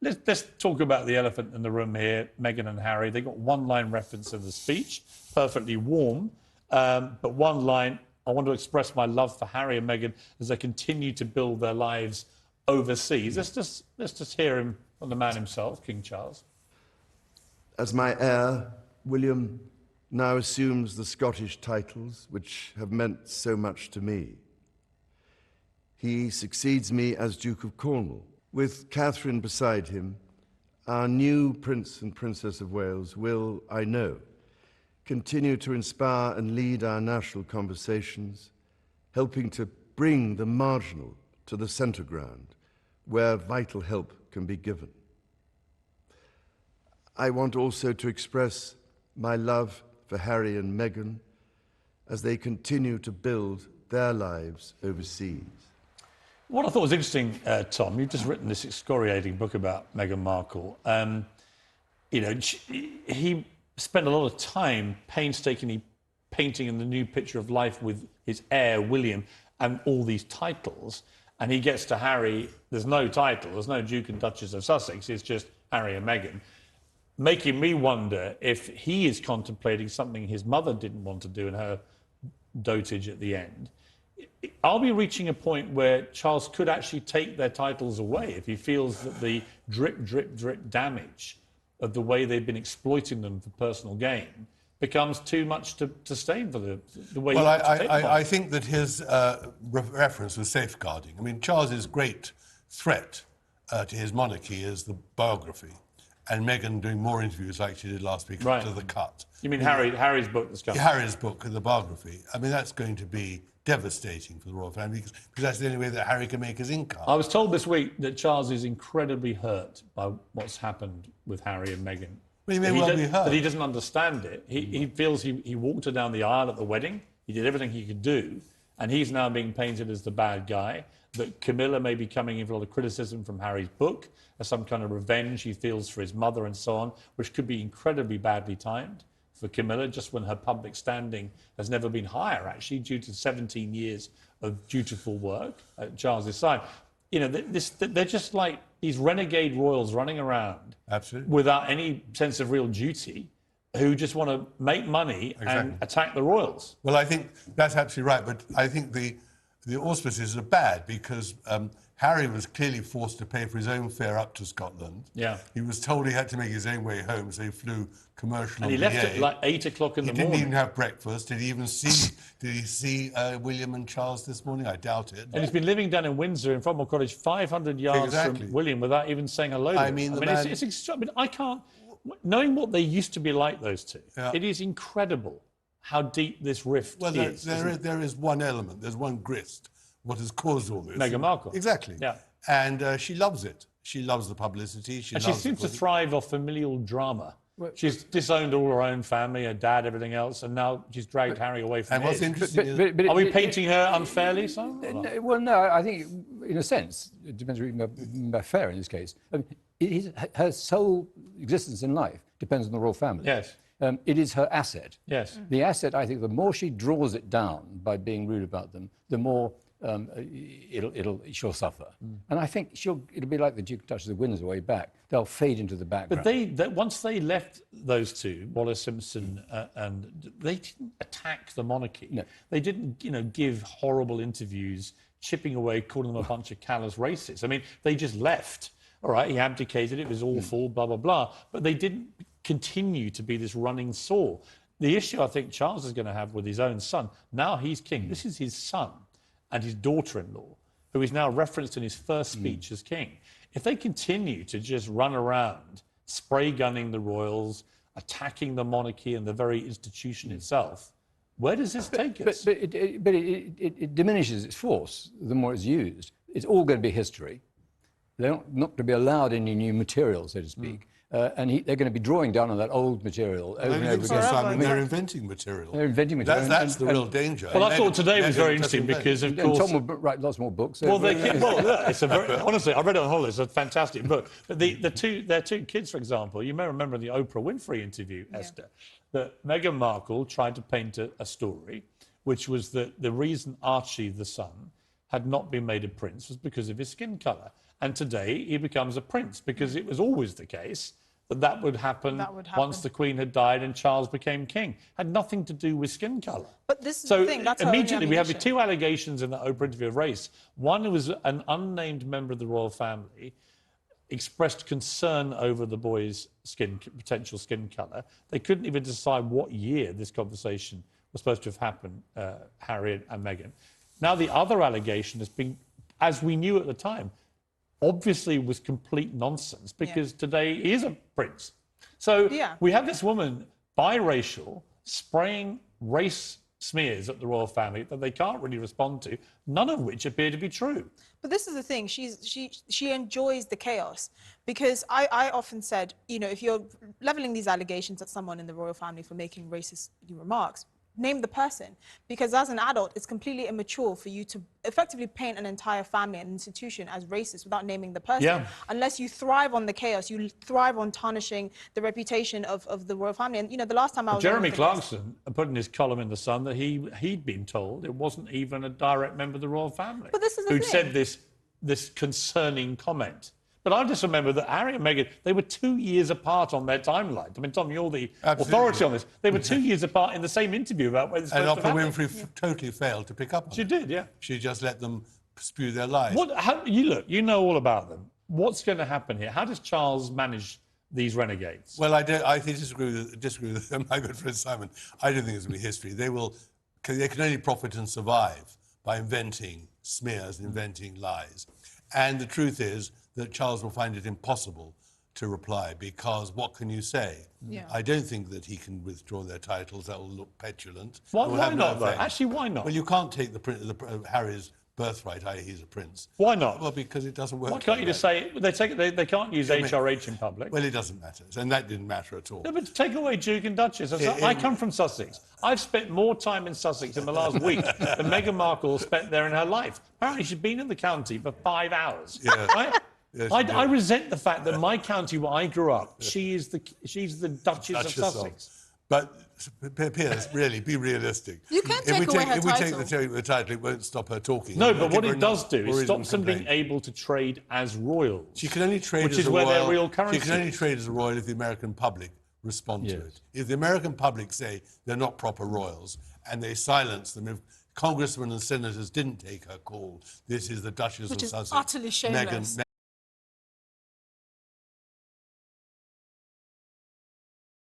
let's talk about the elephant in the room here, Meghan and Harry. They got one-line reference in the speech, perfectly warm, but one line, I want to express my love for Harry and Meghan as they continue to build their lives overseas. Let's just hear him from the man himself, King Charles. As my heir, William now assumes the Scottish titles which have meant so much to me. He succeeds me as Duke of Cornwall. With Catherine beside him, our new Prince and Princess of Wales will, I know, continue to inspire and lead our national conversations, helping to bring the marginal to the centre ground, where vital help can be given. I want also to express my love for Harry and Meghan as they continue to build their lives overseas. What I thought was interesting, Tom, you've just written this excoriating book about Meghan Markle. You know, he spent a lot of time painstakingly painting in the new picture of life with his heir, William, and all these titles. And he gets to Harry, there's no title, there's no Duke and Duchess of Sussex, it's just Harry and Meghan. Making me wonder if he is contemplating something his mother didn't want to do in her dotage at the end. Are we reaching a point where Charles could actually take their titles away if he feels that the drip, drip, drip damage of the way they've been exploiting them for personal gain becomes too much to sustain for the way... Well, I think that his reference was safeguarding. I mean, Charles's great threat to his monarchy is the biography, and Meghan doing more interviews like she did last week after the cut. You mean Harry's book that's coming? Harry's book, the biography. I mean, that's going to be devastating for the royal family because that's the only way that Harry can make his income. I was told this week that Charles is incredibly hurt by what's happened with Harry and Meghan. Well, he may well be hurt. But he doesn't understand it. He feels he walked her down the aisle at the wedding. He did everything he could do. And he's now being painted as the bad guy. That Camilla may be coming in for a lot of criticism from Harry's book as some kind of revenge he feels for his mother and so on, which could be incredibly badly timed for Camilla, just when her public standing has never been higher, actually, due to 17 years of dutiful work at Charles's side. You know, they're just like these renegade royals running around without any sense of real duty, who just want to make money and attack the royals. Well, I think that's absolutely right, but I think the auspices are bad because Harry was clearly forced to pay for his own fare up to Scotland. Yeah. He was told he had to make his own way home, so he flew commercial. And he left at like 8 o'clock in the morning. He didn't even have breakfast. Did he even see? Did he see William and Charles this morning? I doubt it. And he's been living down in Windsor in Fromwell Cottage, 500 yards from William, without even saying hello to him. I can't. Knowing what they used to be like, those two, it is incredible how deep this rift is. Well, there is one element. There's one grist. What has caused all this? Meghan Markle. Exactly. Yeah. And she loves it. She loves the publicity. She seems to thrive off familial drama. She's disowned all her own family, her dad, everything else, and now she's dragged Harry away from it. And what's interesting are we painting her unfairly, so? Well, no, I think, in a sense, it depends what you mean by fair in this case. I mean, her sole existence in life depends on the royal family. Yes. It is her asset. Yes. The asset, I think, the more she draws it down by being rude about them, the more she'll suffer. And I think it'll be like the Duke and Duchess of Windsor way back. They'll fade into the background. But once they left those two, Wallis Simpson, and they didn't attack the monarchy. No. They didn't, give horrible interviews, chipping away, calling them a bunch of callous racists. I mean, they just left. All right, he abdicated, it was awful, blah, blah, blah. But they didn't continue to be this running sore. The issue I think Charles is going to have with his own son, now he's king, this is his son and his daughter-in-law, who is now referenced in his first speech as king. If they continue to just run around, spray-gunning the royals, attacking the monarchy and the very institution itself, where does this take us? But it diminishes its force the more it's used. It's all going to be history. They're not going to be allowed any new material, so to speak. And they're going to be drawing down on that old material over and over again. They're inventing material. They're inventing material. That's the real danger. Well, I thought today was very interesting because, of course... Tom will write lots more books. Well, it's a very... Honestly, I read it on holiday. It's a fantastic book. But their two kids, for example, you may remember in the Oprah Winfrey interview, Esther, that Meghan Markle tried to paint a story, which was that the reason Archie, the son, had not been made a prince was because of his skin colour. and today he becomes a prince, because it was always the case that would happen once the Queen had died and Charles became king. Had nothing to do with skin colour. But this is the thing, that's immediately we have ammunition. 2 allegations in the Oprah interview of race. One was an unnamed member of the royal family expressed concern over the boy's potential skin colour. They couldn't even decide what year this conversation was supposed to have happened, Harry and Meghan. Now the other allegation has been, as we knew at the time, obviously was complete nonsense, because today he is a prince. So we have this woman, biracial, spraying race smears at the royal family that they can't really respond to, none of which appear to be true. But this is the thing, she enjoys the chaos, because I often said, you know, if you're levelling these allegations at someone in the royal family for making racist remarks, name the person, because as an adult it's completely immature for you to effectively paint an entire family and institution as racist without naming the person, unless you thrive on the chaos, you thrive on tarnishing the reputation of the royal family. And you know, the last time I was Jeremy Clarkson put in his column in The Sun that he'd been told it wasn't even a direct member of the royal family who'd said this concerning comment. But I just remember that Harry and Meghan, they were 2 years apart on their timeline. I mean, Tom, you're the authority on this. They were 2 years apart in the same interview about where this And supposed to Oprah happen. Winfrey totally failed to pick up on it. She did, yeah. She just let them spew their lies. You know all about them. What's going to happen here? How does Charles manage these renegades? Well, I disagree with my good friend Simon. I don't think it's going to be history. They can only profit and survive by inventing smears, inventing lies. And the truth is that Charles will find it impossible to reply, because what can you say? I don't think that he can withdraw their titles. That will look petulant. Why not, though? Actually, why not? Well, you can't take Harry's birthright, i.e. he's a prince. Why not? Well, because it doesn't work. Why can't you just say they can't use HRH in public? Well, it doesn't matter, and that didn't matter at all. No, but take away Duke and Duchess. I come from Sussex. I've spent more time in Sussex in the last week than Meghan Markle spent there in her life. Apparently, she's been in the county for 5 hours. Right? Yes, I resent the fact that my county where I grew up, she's the Duchess of Sussex. But Piers, really, be realistic. You can't take away her title. If we take the title, it won't stop her talking. No, but what it does do is stops them being able to trade as royals. She can only trade which as is a where royal. their real currency She can only trade as a royal if the American public respond to it. If the American public say they're not proper royals and they silence them, if congressmen and senators didn't take her call, this is the Duchess of Sussex, utterly shameless.